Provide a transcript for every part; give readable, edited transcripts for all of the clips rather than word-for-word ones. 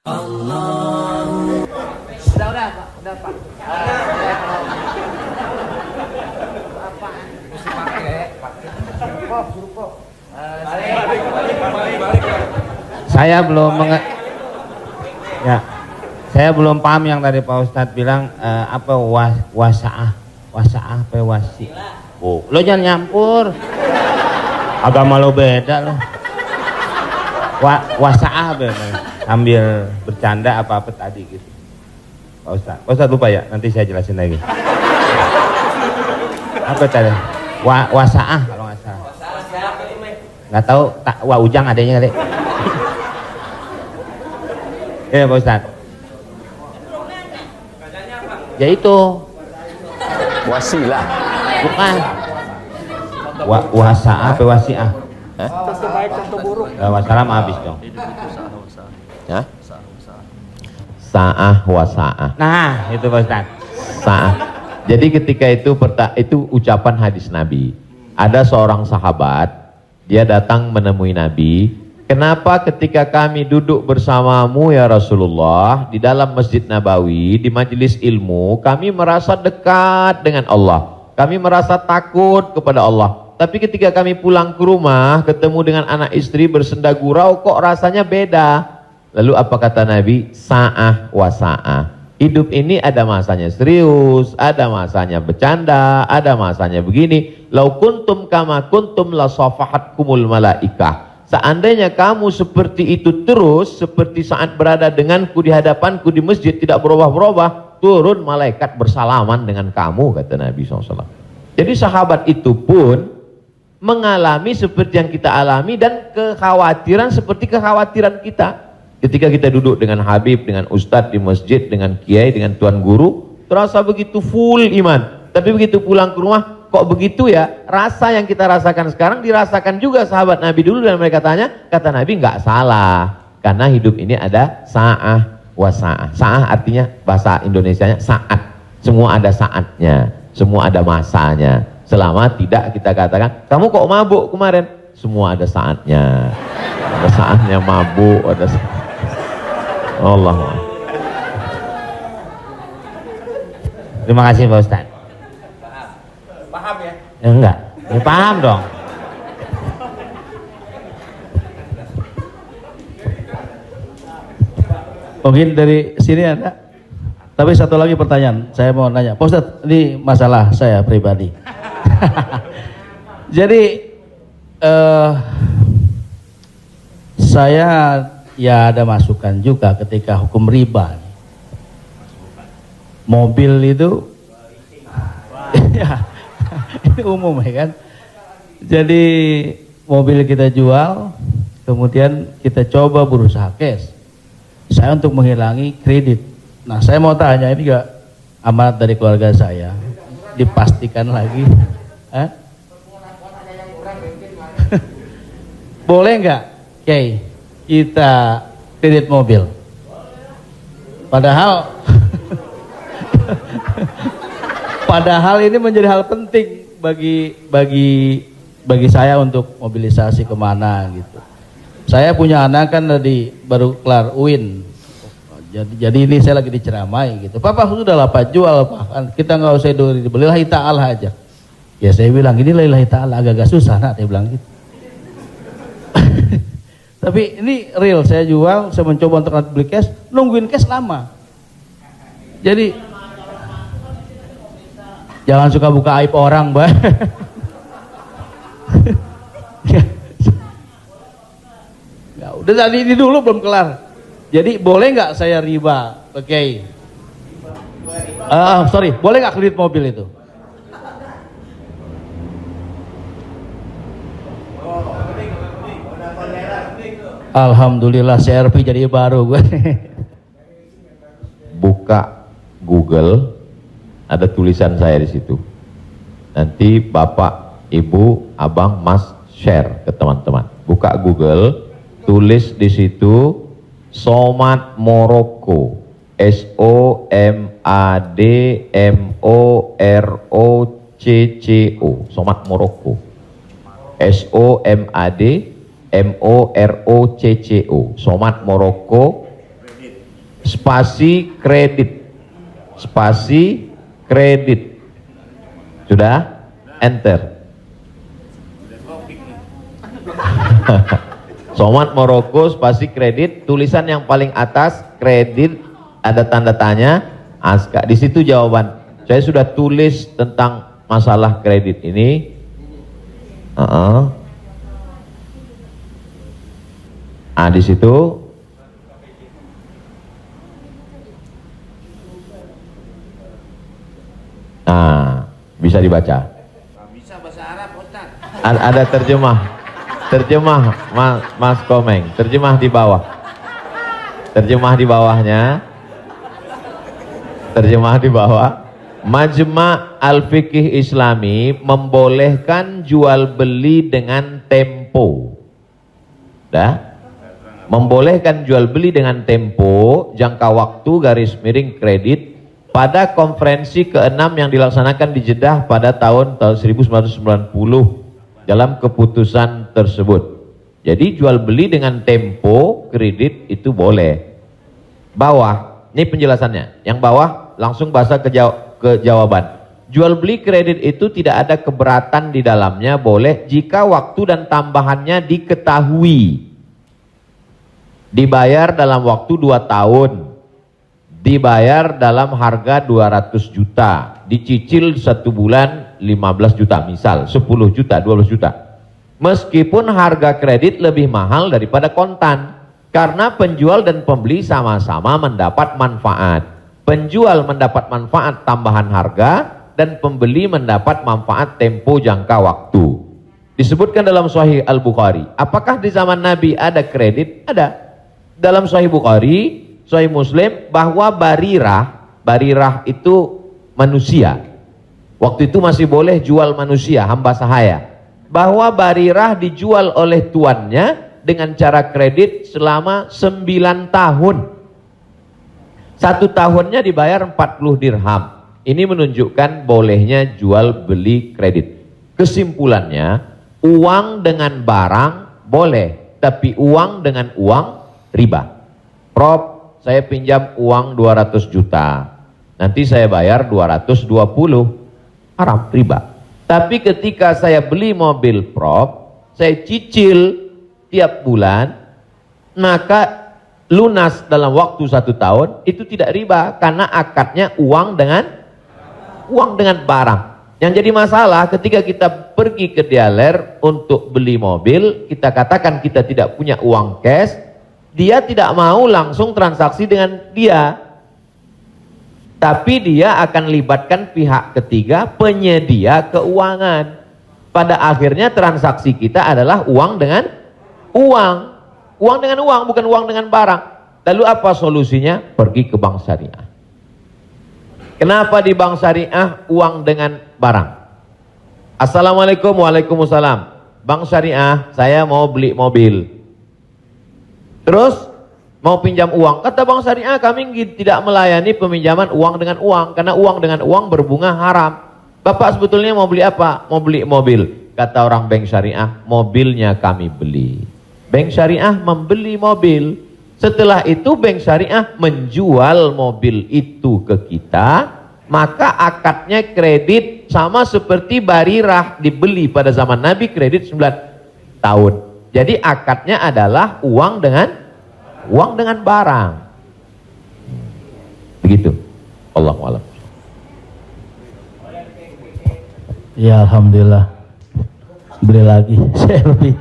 Udah Pak, udah Pak. Apa? Mesti pakai. Suruh. Balik. Saya belum paham yang tadi Pak Ustadz bilang apa wasaah apa wasi. Oh, lo jangan nyampur. Agama lo beda lo. Wasaah bener. Sambil bercanda apa tadi gitu. Pak Ustadz lupa ya, nanti saya jelasin lagi. Apa tadi? Wasaah kalau nggak salah. Nggak tahu, ujang adanya kali. Ya Pak Ustadz. Ya itu. Wasilah. Bukan. Wasaah apa wasiah? Tentu baik, tentu buruk. Wassalam habis dong. Ya? Sa'ah wa sa'ah. Nah, itu Pak Ustadz. Sa'ah. Jadi ketika itu ucapan hadis Nabi. Ada seorang sahabat, dia datang menemui Nabi. Kenapa ketika kami duduk bersamamu ya Rasulullah di dalam Masjid Nabawi, di majelis ilmu, kami merasa dekat dengan Allah. Kami merasa takut kepada Allah. Tapi ketika kami pulang ke rumah, ketemu dengan anak istri bersenda gurau, kok rasanya beda. Lalu apa kata Nabi? Sa'ah wa sa'ah. Hidup ini ada masanya serius, ada masanya bercanda, ada masanya begini. Lau kuntum kama kuntum la safahatkumul malaikah. Seandainya kamu seperti itu terus, seperti saat berada denganku di hadapanku di masjid, tidak berubah-berubah, turun malaikat bersalaman dengan kamu, kata Nabi SAW. Jadi sahabat itu pun mengalami seperti yang kita alami dan kekhawatiran seperti kekhawatiran kita. Ketika kita duduk dengan Habib, dengan Ustadz di masjid, dengan Kiai, dengan Tuan Guru, terasa begitu full iman. Tapi begitu pulang ke rumah, kok begitu ya? Rasa yang kita rasakan sekarang dirasakan juga sahabat Nabi dulu, dan mereka tanya, kata Nabi nggak salah. Karena hidup ini ada sa'ah wa sa'ah. Sa'ah artinya bahasa Indonesianya saat. Semua ada saatnya, semua ada masanya. Selama tidak kita katakan, kamu kok mabuk kemarin? Semua ada saatnya. Ada saatnya mabuk, ada Allah. Terima kasih Pak Ustadz. Paham ya? Enggak, ya paham dong. Mungkin dari sini ada. Tapi satu lagi pertanyaan, saya mau nanya. Pak Ustadz, ini masalah saya pribadi. Jadi saya ya ada masukan juga ketika hukum riba. Mobil itu ya, ini umum ya kan. Jadi mobil kita jual, kemudian kita coba berusaha cash. Saya untuk menghilangi kredit. Nah, saya mau tanya, ini juga amanat dari keluarga saya, dipastikan lagi. Boleh nggak, Kiai, kita kredit mobil? Padahal ini menjadi hal penting bagi saya untuk mobilisasi kemana gitu. Saya punya anak kan baru kelar UIN. Jadi ini saya lagi diceramai gitu. Papa sudah lah Pak, jual Pak. Kita nggak usah dibeli, lillahi ta'ala aja. Ya saya bilang ini lillahi ta'ala, agak-agak susah nak, saya bilang gitu. Tapi ini real, saya jual, saya mencoba untuk beli cash, nungguin cash lama. Jadi jangan suka buka aib orang, Mbak. Ya, udah tadi ini dulu belum kelar. Jadi boleh nggak saya riba, Kiai? Sorry, boleh nggak kredit mobil itu? Alhamdulillah CRV jadi baru gue. Buka Google, ada tulisan saya di situ. Nanti Bapak, Ibu, Abang, Mas share ke teman-teman. Buka Google, tulis di situ Somad Morocco, SOMADMOROCCO, Somad Morocco, SOMADMOROCCO, Somad Morocco spasi kredit. Spasi kredit. Sudah? Enter. Somat Moroko spasi kredit, tulisan yang paling atas kredit, ada tanda tanya, aska. Di situ jawaban. Saya sudah tulis tentang masalah kredit ini. Di situ. Bisa dibaca. Bisa bahasa Arab, Ustaz. Ada terjemah Mas Komeng, terjemah di bawah. Terjemah di bawahnya. Terjemah di bawah. Majma' Al-Fiqih Islami membolehkan jual beli dengan tempo. Membolehkan jual beli dengan tempo, jangka waktu garis miring kredit pada konferensi ke-6 yang dilaksanakan di Jeddah pada tahun 1990 dalam keputusan tersebut. Jadi jual beli dengan tempo kredit itu boleh. Bawah, ini penjelasannya. Yang bawah langsung bahasa ke jawaban. Jual beli kredit itu tidak ada keberatan di dalamnya, boleh jika waktu dan tambahannya diketahui. Dibayar dalam waktu 2 tahun. Dibayar dalam harga 200 juta, dicicil 1 bulan 15 juta, misal 10 juta, 12 juta. Meskipun harga kredit lebih mahal daripada kontan, karena penjual dan pembeli sama-sama mendapat manfaat. Penjual mendapat manfaat tambahan harga dan pembeli mendapat manfaat tempo jangka waktu. Disebutkan dalam Sahih Al-Bukhari. Apakah di zaman Nabi ada kredit? Ada. Dalam Sahih Bukhari, Sahih Muslim, bahwa barirah itu manusia. Waktu itu masih boleh jual manusia, hamba sahaya. Bahwa barirah dijual oleh tuannya dengan cara kredit selama 9 tahun. 1 tahunnya dibayar 40 dirham. Ini menunjukkan bolehnya jual beli kredit. Kesimpulannya, uang dengan barang boleh, tapi uang dengan uang riba. Prof, saya pinjam uang 200 juta, nanti saya bayar 220, haram, riba. Tapi ketika saya beli mobil, Prof, saya cicil tiap bulan, maka lunas dalam waktu 1 tahun, itu tidak riba, karena akadnya uang dengan barang. Yang jadi masalah ketika kita pergi ke dealer untuk beli mobil, kita katakan kita tidak punya uang cash, dia tidak mau langsung transaksi dengan dia, tapi dia akan libatkan pihak ketiga, penyedia keuangan. Pada akhirnya transaksi kita adalah uang dengan uang, bukan uang dengan barang. Lalu apa solusinya? Pergi ke bank syariah. Kenapa di bank syariah uang dengan barang? Assalamualaikum, waalaikumsalam. Bank syariah, saya mau beli mobil. Terus mau pinjam uang. Kata bank syariah, kami tidak melayani peminjaman uang dengan uang, karena uang dengan uang berbunga haram. Bapak sebetulnya mau beli apa? Mau beli mobil. Kata orang bank syariah, mobilnya kami beli. Bank syariah membeli mobil. Setelah itu bank syariah menjual mobil itu ke kita, maka akadnya kredit sama seperti barirah dibeli pada zaman Nabi, kredit 9 tahun. Jadi akadnya adalah uang dengan barang. Begitu. Allahu a'lam. Ya alhamdulillah. Beli lagi, saya lebih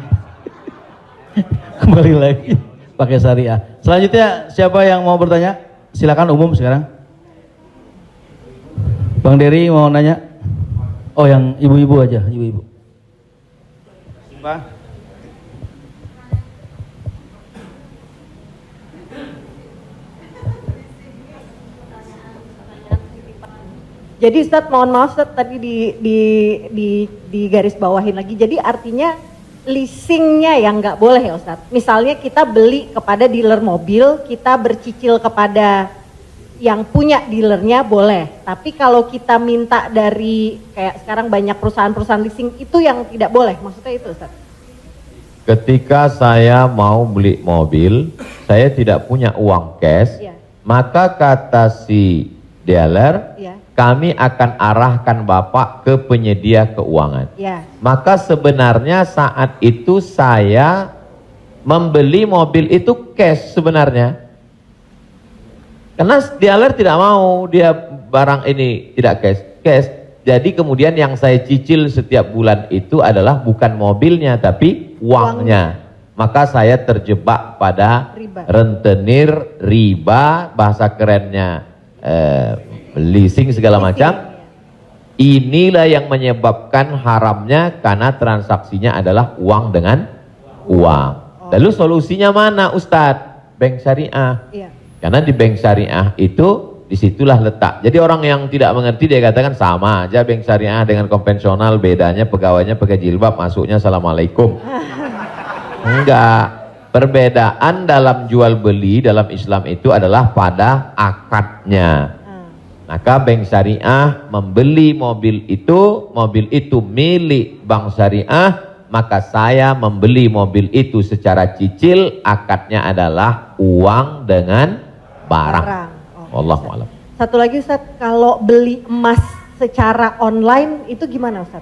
kembali lagi pakai syariah. Selanjutnya siapa yang mau bertanya? Silakan umum sekarang. Bang Dery mau nanya? Oh, yang ibu-ibu aja, ibu-ibu. Pak. Jadi Ustadz, mohon maaf Ustadz, tadi di garis bawahin lagi. Jadi artinya leasingnya yang nggak boleh ya Ustadz. Misalnya kita beli kepada dealer mobil, kita bercicil kepada yang punya dealernya boleh. Tapi kalau kita minta dari kayak sekarang banyak perusahaan-perusahaan leasing, itu yang tidak boleh. Maksudnya itu Ustadz. Ketika saya mau beli mobil, saya tidak punya uang cash, Iya. Maka kata si dealer, Ya. kami akan arahkan Bapak ke penyedia keuangan. Ya. Maka sebenarnya saat itu saya membeli mobil itu cash sebenarnya. Karena dealer tidak mau dia barang ini tidak cash. Jadi kemudian yang saya cicil setiap bulan itu adalah bukan mobilnya tapi uangnya. Maka saya terjebak pada Riba. rentenir, riba, bahasa kerennya leasing segala macam. Inilah yang menyebabkan haramnya karena transaksinya adalah uang dengan uang. Lalu solusinya mana Ustadz? Bank syariah. Iya. Karena di bank syariah itu disitulah letak. Jadi orang yang tidak mengerti dia katakan sama aja bank syariah dengan konvensional, bedanya pegawainya pakai jilbab, masuknya assalamualaikum. Enggak. Perbedaan dalam jual beli dalam Islam itu adalah pada akadnya. Maka bank syariah membeli mobil itu milik bank syariah, maka saya membeli mobil itu secara cicil, akadnya adalah uang dengan barang. Oh, Wallahu a'lam. Satu lagi Ustaz, kalau beli emas secara online itu gimana Ustaz?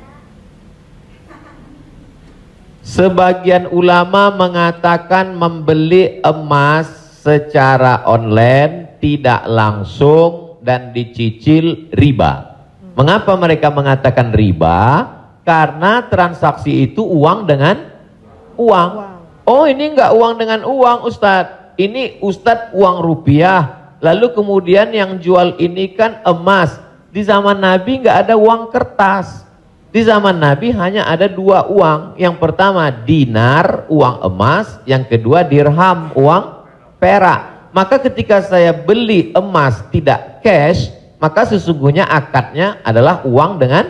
Sebagian ulama mengatakan membeli emas secara online tidak langsung dan dicicil riba. Mengapa mereka mengatakan riba? Karena transaksi itu uang dengan uang. Oh, ini enggak uang dengan uang Ustadz. Ini Ustadz uang rupiah. Lalu kemudian yang jual ini kan emas. Di zaman Nabi enggak ada uang kertas. Di zaman Nabi hanya ada dua uang. Yang pertama dinar, uang emas. Yang kedua dirham, uang perak. Maka ketika saya beli emas tidak cash, maka sesungguhnya akadnya adalah uang dengan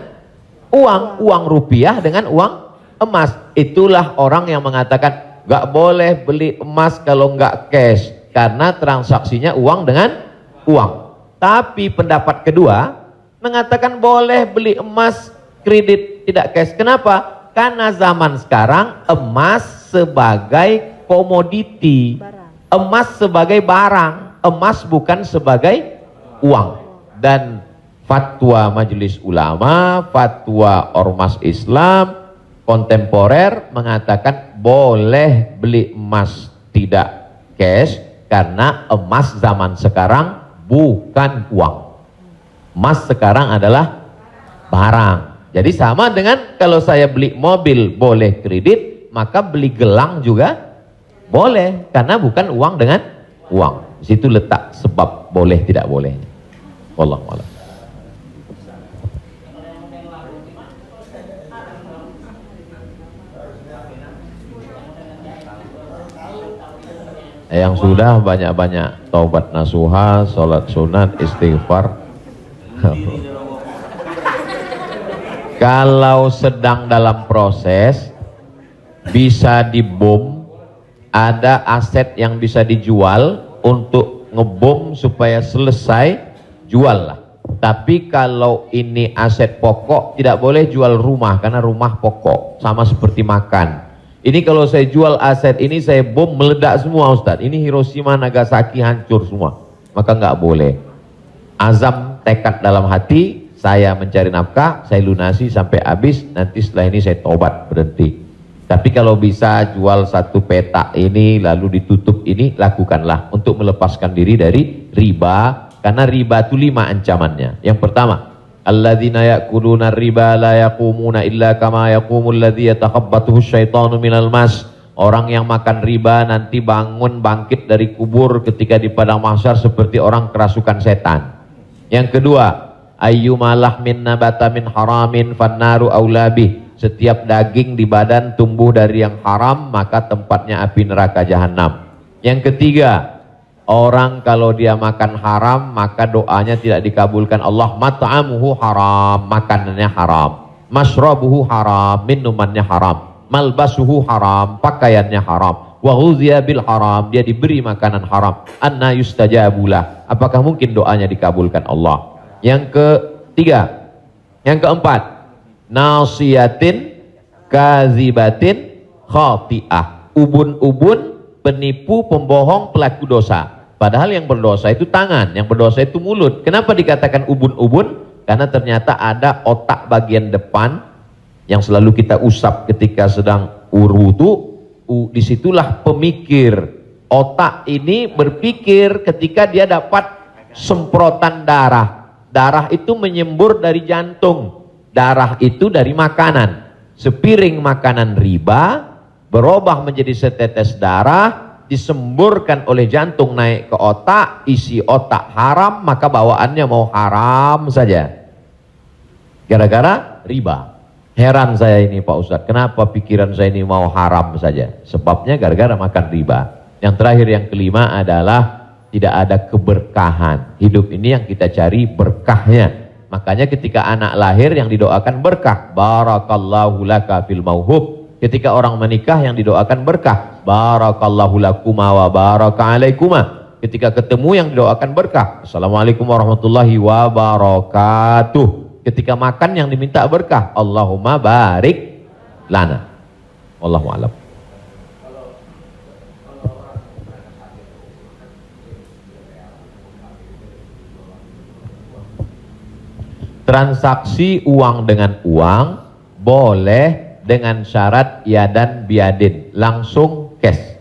uang rupiah dengan uang emas. Itulah orang yang mengatakan nggak boleh beli emas kalau nggak cash karena transaksinya uang dengan uang. Tapi pendapat kedua mengatakan boleh beli emas kredit tidak cash. Kenapa? Karena zaman sekarang emas sebagai komoditi, emas sebagai barang, emas bukan sebagai uang. Dan fatwa Majelis Ulama, fatwa Ormas Islam kontemporer mengatakan boleh beli emas tidak cash karena emas zaman sekarang bukan uang. Emas sekarang adalah barang. Jadi sama dengan kalau saya beli mobil boleh kredit, maka beli gelang juga boleh karena bukan uang dengan uang. Di situ letak sebab boleh tidak bolehnya. Wallahu a'lam. Yang sudah banyak-banyak taubat nasuha, sholat sunat, istighfar. Kalau sedang dalam proses bisa dibom, ada aset yang bisa dijual untuk ngebom supaya selesai, jual lah. Tapi kalau ini aset pokok tidak boleh jual rumah karena rumah pokok, sama seperti makan. Ini kalau saya jual aset ini saya bom meledak semua Ustadz. Ini Hiroshima Nagasaki hancur semua. Maka nggak boleh. Azam tekad dalam hati, saya mencari nafkah, saya lunasi sampai habis, nanti setelah ini saya tobat berhenti. Tapi kalau bisa jual satu petak ini lalu ditutup ini, lakukanlah untuk melepaskan diri dari riba. Karena riba itu 5 ancamannya. Yang pertama, alladzina ya'kuluna riba la yaqumuna illa kama yaqumul ladzi yatakhabbathu syaitanu minal mas. Orang yang makan riba nanti bangun bangkit dari kubur ketika di padang mahsyar seperti orang kerasukan setan. Yang kedua, ayyuma lahmin nabata min haramin fannaru aulabih. Setiap daging di badan tumbuh dari yang haram, maka tempatnya api neraka jahanam. Yang ketiga, orang kalau dia makan haram, maka doanya tidak dikabulkan Allah. Mat'amuhu haram, makanannya haram. Mashrabuhu haram, minumannya haram. Malbasuhu haram, pakaiannya haram. Wa ghuziya bil haram, dia diberi makanan haram. Anna yustajabulah, apakah mungkin doanya dikabulkan Allah? Yang ketiga, yang keempat, nasiyatin kazibatin khati'ah. Ubun-ubun, penipu, pembohong, pelaku dosa. Padahal yang berdosa itu tangan, yang berdosa itu mulut. Kenapa dikatakan ubun-ubun? Karena ternyata ada otak bagian depan yang selalu kita usap ketika sedang wudu. Disitulah pemikir. Otak ini berpikir ketika dia dapat semprotan darah. Darah itu menyembur dari jantung. Darah itu dari makanan. Sepiring makanan riba berubah menjadi setetes darah, disemburkan oleh jantung naik ke otak, isi otak haram, maka bawaannya mau haram saja. Gara-gara riba. Heran saya ini Pak Ustadz, kenapa pikiran saya ini mau haram saja? Sebabnya gara-gara makan riba. Yang terakhir, yang kelima adalah tidak ada keberkahan. Hidup ini yang kita cari berkahnya. Makanya ketika anak lahir yang didoakan berkah. Barakallahu laka fil mauhub. Ketika orang menikah yang didoakan berkah. Barakallahu lakuma wa baraka alaikuma. Ketika ketemu yang didoakan berkah. Assalamualaikum warahmatullahi wabarakatuh. Ketika makan yang diminta berkah. Allahumma barik lana. Wallahu a'lam. Transaksi uang dengan uang boleh dengan syarat yadan biadin, langsung cash.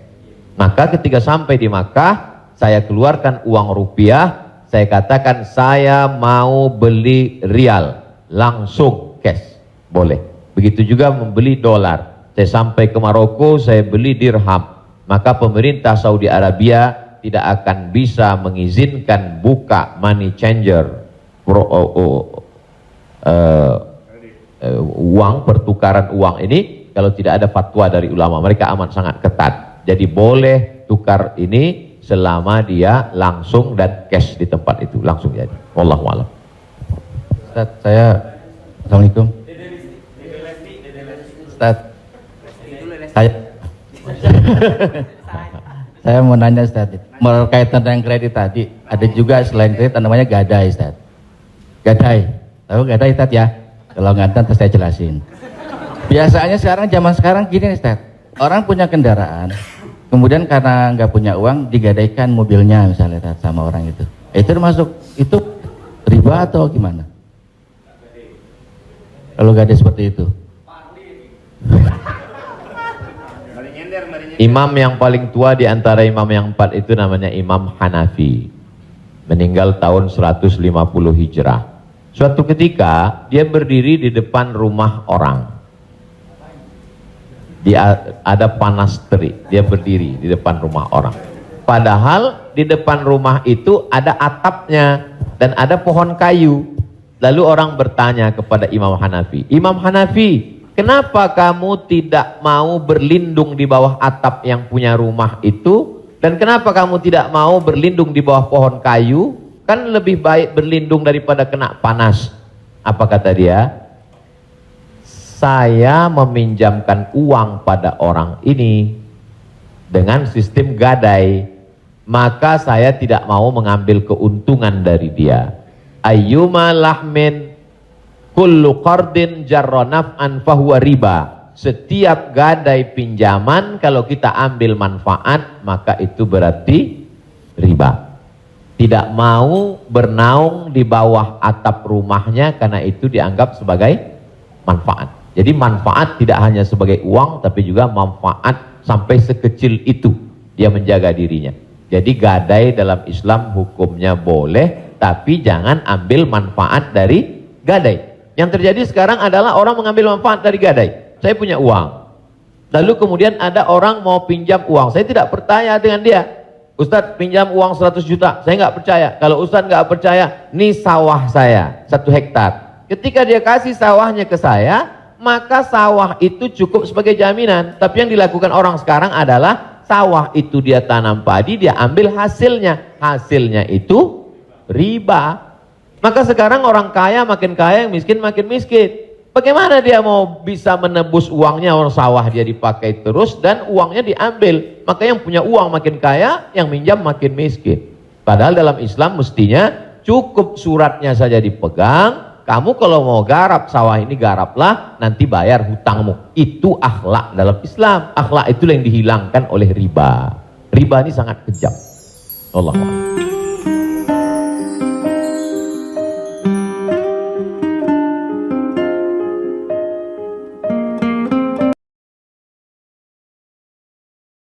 Maka ketika sampai di Makkah, saya keluarkan uang rupiah, saya katakan saya mau beli rial, langsung cash, boleh. Begitu juga membeli dolar. Saya sampai ke Maroko, saya beli dirham. Maka pemerintah Saudi Arabia tidak akan bisa mengizinkan buka money changer, uang, pertukaran uang ini kalau tidak ada fatwa dari ulama. Mereka amat sangat ketat. Jadi boleh tukar ini selama dia langsung dan cash di tempat itu, langsung jadi. Wallahu a'lam. Ustaz, Assalamualaikum. Ustaz, saya mau nanya Ustaz, berkaitan dengan kredit tadi, ada juga selain kredit namanya gadai Ustaz. Gadai, tahu gadai Ustaz ya? Kalau nggak tahu saya jelasin. Biasanya zaman sekarang gini Ustaz, orang punya kendaraan, kemudian karena nggak punya uang digadaikan mobilnya misalnya Ustaz, sama orang itu. Itu termasuk itu riba atau gimana? Kalau gadai seperti itu. Imam yang paling tua di antara imam yang 4 itu namanya Imam Hanafi. Meninggal tahun 150 Hijrah. Suatu ketika dia berdiri di depan rumah orang. Ada panas terik, dia berdiri di depan rumah orang. Padahal di depan rumah itu ada atapnya dan ada pohon kayu. Lalu orang bertanya kepada Imam Hanafi, Imam Hanafi, kenapa kamu tidak mau berlindung di bawah atap yang punya rumah itu? Dan kenapa kamu tidak mau berlindung di bawah pohon kayu? Kan lebih baik berlindung daripada kena panas. Apa kata dia? Saya meminjamkan uang pada orang ini dengan sistem gadai, maka saya tidak mau mengambil keuntungan dari dia. Ayyuma lahmin kullu qardin jarra naf'an fahuwa riba. Setiap gadai pinjaman kalau kita ambil manfaat maka itu berarti riba. Tidak mau bernaung di bawah atap rumahnya karena itu dianggap sebagai manfaat. Jadi manfaat tidak hanya sebagai uang tapi juga manfaat sampai sekecil itu dia menjaga dirinya. Jadi gadai dalam Islam hukumnya boleh, tapi jangan ambil manfaat dari gadai. Yang terjadi sekarang adalah orang mengambil manfaat dari gadai. Saya punya uang, lalu kemudian ada orang mau pinjam uang, saya tidak percaya dengan dia. Ustadz pinjam uang 100 juta, saya nggak percaya. Kalau Ustadz nggak percaya, ini sawah saya 1 hektar. Ketika dia kasih sawahnya ke saya, maka sawah itu cukup sebagai jaminan. Tapi yang dilakukan orang sekarang adalah sawah itu dia tanam padi, dia ambil hasilnya. Hasilnya itu riba. Maka sekarang orang kaya makin kaya, yang miskin makin miskin. Bagaimana dia mau bisa menebus uangnya, orang sawah dia dipakai terus dan uangnya diambil. Maka yang punya uang makin kaya, yang minjam makin miskin. Padahal dalam Islam mestinya cukup suratnya saja dipegang. Kamu kalau mau garap sawah ini garaplah, nanti bayar hutangmu. Itu akhlak dalam Islam. Akhlak itu yang dihilangkan oleh riba. Riba ini sangat kejam. Allah.